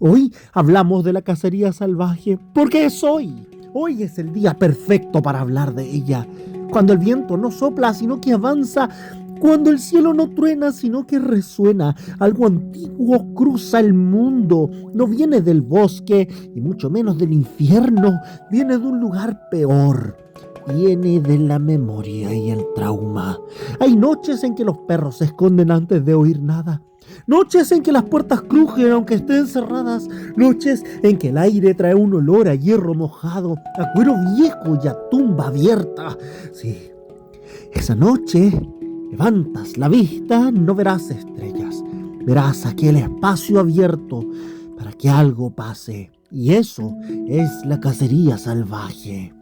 Hoy hablamos de la cacería salvaje porque es hoy. Hoy es el día perfecto para hablar de ella. Cuando el viento no sopla, sino que avanza. Cuando el cielo no truena, sino que resuena. Algo antiguo cruza el mundo. No viene del bosque, y mucho menos del infierno. Viene de un lugar peor. Viene de la memoria y el trauma. Hay noches en que los perros se esconden antes de oír nada. Noches en que las puertas crujen aunque estén cerradas. Noches en que el aire trae un olor a hierro mojado, a cuero viejo y a tumba abierta. Sí, esa noche levantas la vista, no verás estrellas. Verás aquel espacio abierto para que algo pase. Y eso es la cacería salvaje.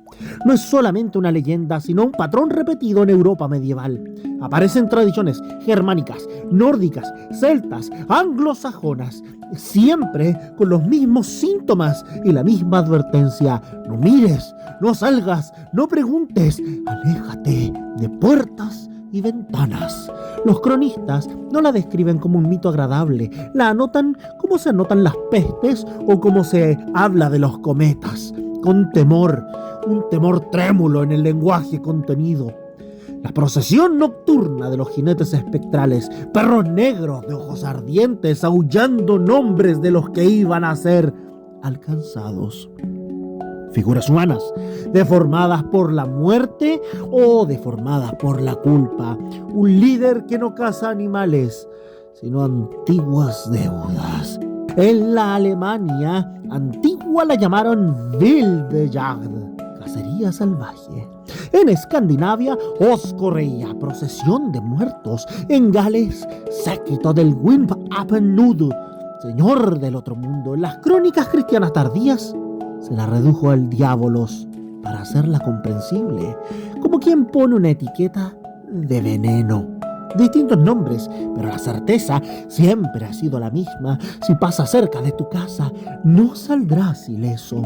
No es solamente una leyenda, sino un patrón repetido en Europa medieval. Aparecen tradiciones germánicas, nórdicas, celtas, anglosajonas, siempre con los mismos síntomas y la misma advertencia. No mires, no salgas, no preguntes, aléjate de puertas y ventanas. Los cronistas no la describen como un mito agradable, la anotan como se anotan las pestes o como se habla de los cometas, con temor, un temor trémulo en el lenguaje contenido. La procesión nocturna de los jinetes espectrales, perros negros de ojos ardientes, aullando nombres de los que iban a ser alcanzados. Figuras humanas, deformadas por la muerte o deformadas por la culpa. Un líder que no caza animales, sino antiguas deudas. En la Alemania antigua la llamaron Wilde Jagd, cacería salvaje. En Escandinavia, Oscorreia, procesión de muertos. En Gales, séquito del Wimp Appennud, señor del otro mundo. En las crónicas cristianas tardías se la redujo al diabolos para hacerla comprensible, como quien pone una etiqueta de veneno. Distintos nombres, pero la certeza siempre ha sido la misma. Si pasa cerca de tu casa, no saldrás ileso.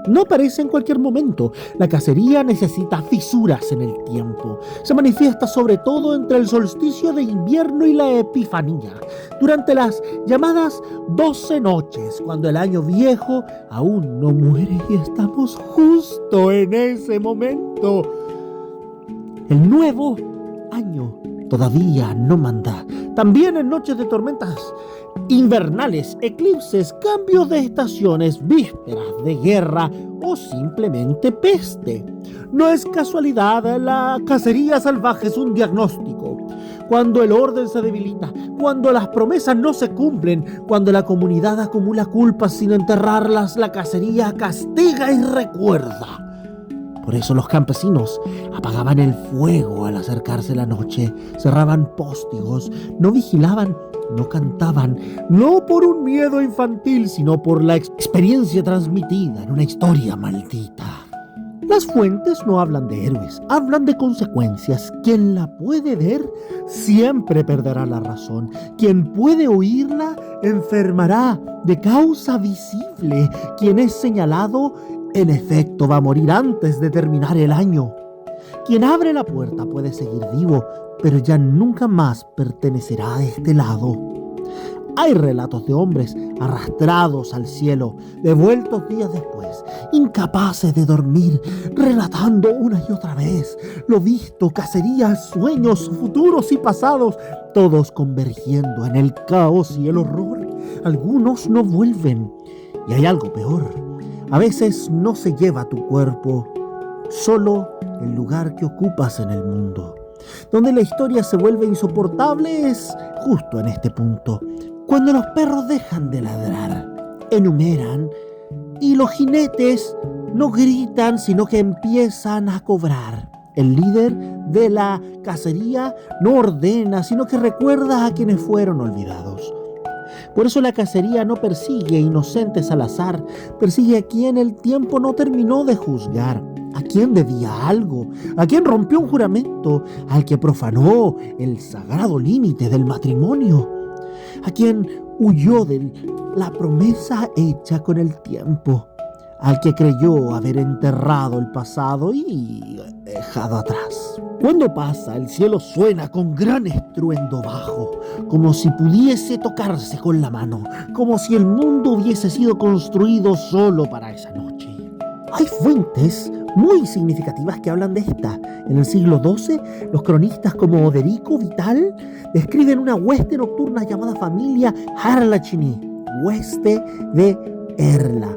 No aparece en cualquier momento. La cacería necesita fisuras en el tiempo. Se manifiesta sobre todo entre el solsticio de invierno y la Epifanía, durante las llamadas 12 noches, cuando el año viejo aún no muere y estamos justo en ese momento. El nuevo año todavía no manda. También en noches de tormentas invernales, eclipses, cambios de estaciones, vísperas de guerra o simplemente peste. No es casualidad, la cacería salvaje es un diagnóstico. Cuando el orden se debilita, cuando las promesas no se cumplen, cuando la comunidad acumula culpas sin enterrarlas, la cacería castiga y recuerda. Por eso los campesinos apagaban el fuego al acercarse la noche, cerraban póstigos, no vigilaban, no cantaban, no por un miedo infantil, sino por la experiencia transmitida en una historia maldita. Las fuentes no hablan de héroes, hablan de consecuencias. Quien la puede ver siempre perderá la razón. Quien puede oírla enfermará de causa visible. Quien es señalado, en efecto, va a morir antes de terminar el año. Quien abre la puerta puede seguir vivo, pero ya nunca más pertenecerá a este lado. Hay relatos de hombres arrastrados al cielo, devueltos días después, incapaces de dormir, relatando una y otra vez lo visto, cacerías, sueños, futuros y pasados, todos convergiendo en el caos y el horror. Algunos no vuelven, y hay algo peor. A veces no se lleva tu cuerpo, solo el lugar que ocupas en el mundo. Donde la historia se vuelve insoportable es justo en este punto. Cuando los perros dejan de ladrar, enumeran, y los jinetes no gritan, sino que empiezan a cobrar. El líder de la cacería no ordena, sino que recuerda a quienes fueron olvidados. Por eso la cacería no persigue inocentes al azar, persigue a quien el tiempo no terminó de juzgar, a quien debía algo, a quien rompió un juramento, al que profanó el sagrado límite del matrimonio, a quien huyó de la promesa hecha con el tiempo, al que creyó haber enterrado el pasado y dejado atrás. Cuando pasa, el cielo suena con gran estruendo bajo, como si pudiese tocarse con la mano, como si el mundo hubiese sido construido solo para esa noche. Hay fuentes muy significativas que hablan de esta. En el siglo XII, los cronistas como Oderico Vital describen una hueste nocturna llamada familia Harlachini, hueste de Erla.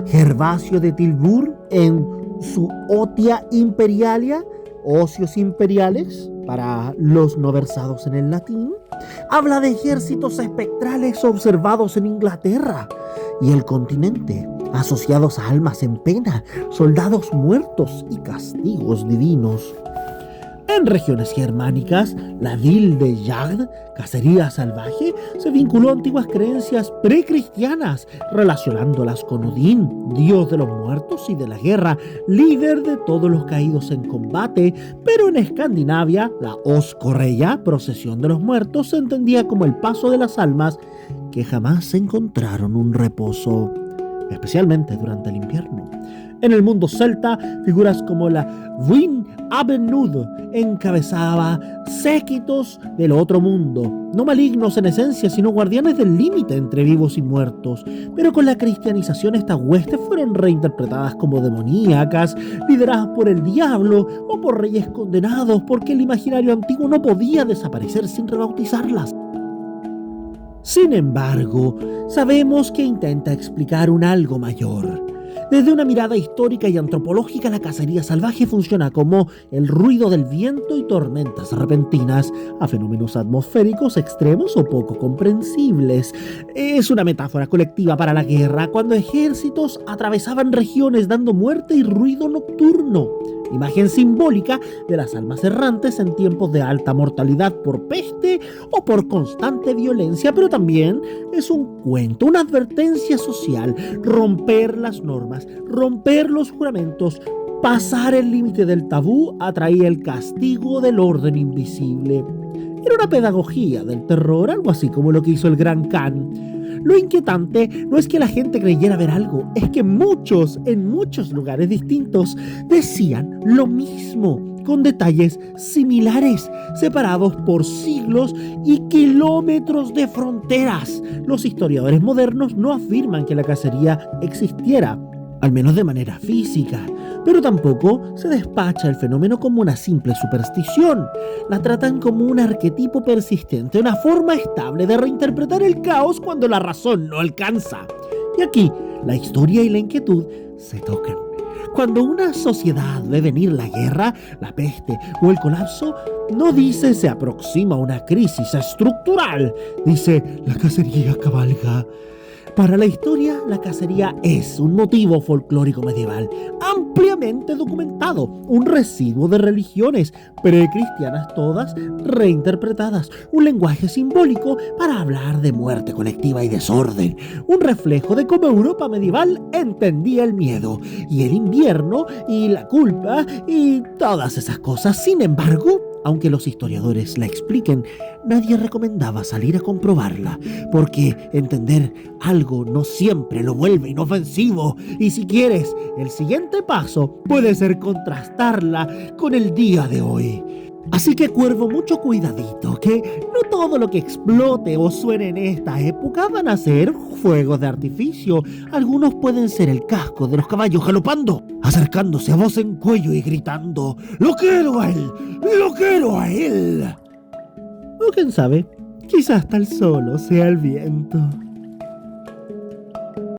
Gervasio de Tilburg, en su Otia Imperialia, ocios imperiales, para los no versados en el latín, habla de ejércitos espectrales observados en Inglaterra y el continente, asociados a almas en pena, soldados muertos y castigos divinos. En regiones germánicas, la Ville de Jagd, cacería salvaje, se vinculó a antiguas creencias precristianas, relacionándolas con Odín, dios de los muertos y de la guerra, líder de todos los caídos en combate, pero en Escandinavia, la Oscorreia, procesión de los muertos, se entendía como el paso de las almas que jamás encontraron un reposo, especialmente durante el invierno. En el mundo celta, figuras como la Wyn Abennud encabezaba séquitos del otro mundo, no malignos en esencia, sino guardianes del límite entre vivos y muertos. Pero con la cristianización estas huestes fueron reinterpretadas como demoníacas, lideradas por el diablo o por reyes condenados, porque el imaginario antiguo no podía desaparecer sin rebautizarlas. Sin embargo, sabemos que intenta explicar un algo mayor. Desde una mirada histórica y antropológica, la cacería salvaje funciona como el ruido del viento y tormentas repentinas a fenómenos atmosféricos extremos o poco comprensibles. Es una metáfora colectiva para la guerra, cuando ejércitos atravesaban regiones dando muerte y ruido nocturno. Imagen simbólica de las almas errantes en tiempos de alta mortalidad por peste o por constante violencia, pero también es un cuento, una advertencia social: romper las normas, romper los juramentos, pasar el límite del tabú atraía el castigo del orden invisible. Era una pedagogía del terror, algo así como lo que hizo el Gran Khan. Lo inquietante no es que la gente creyera ver algo, es que muchos, en muchos lugares distintos, decían lo mismo, con detalles similares, separados por siglos y kilómetros de fronteras. Los historiadores modernos no afirman que la cacería existiera, al menos de manera física, pero tampoco se despacha el fenómeno como una simple superstición. La tratan como un arquetipo persistente, una forma estable de reinterpretar el caos cuando la razón no alcanza. Y aquí, la historia y la inquietud se tocan. Cuando una sociedad ve venir la guerra, la peste o el colapso, no dice se aproxima una crisis estructural, dice la cacería cabalga. Para la historia, la cacería es un motivo folclórico medieval, ampliamente documentado, un residuo de religiones, precristianas todas, reinterpretadas, un lenguaje simbólico para hablar de muerte colectiva y desorden, un reflejo de cómo Europa medieval entendía el miedo, y el invierno, y la culpa, y todas esas cosas. Sin embargo, aunque los historiadores la expliquen, nadie recomendaba salir a comprobarla, porque entender algo no siempre lo vuelve inofensivo, y si quieres, el siguiente paso puede ser contrastarla con el día de hoy. Así que, cuervo, mucho cuidadito, que no todo lo que explote o suene en esta época van a ser fuegos de artificio. Algunos pueden ser el casco de los caballos galopando, acercándose a voz en cuello y gritando: ¡Lo quiero a él! ¡Lo quiero a él! O quién sabe, quizás tan solo sea el viento.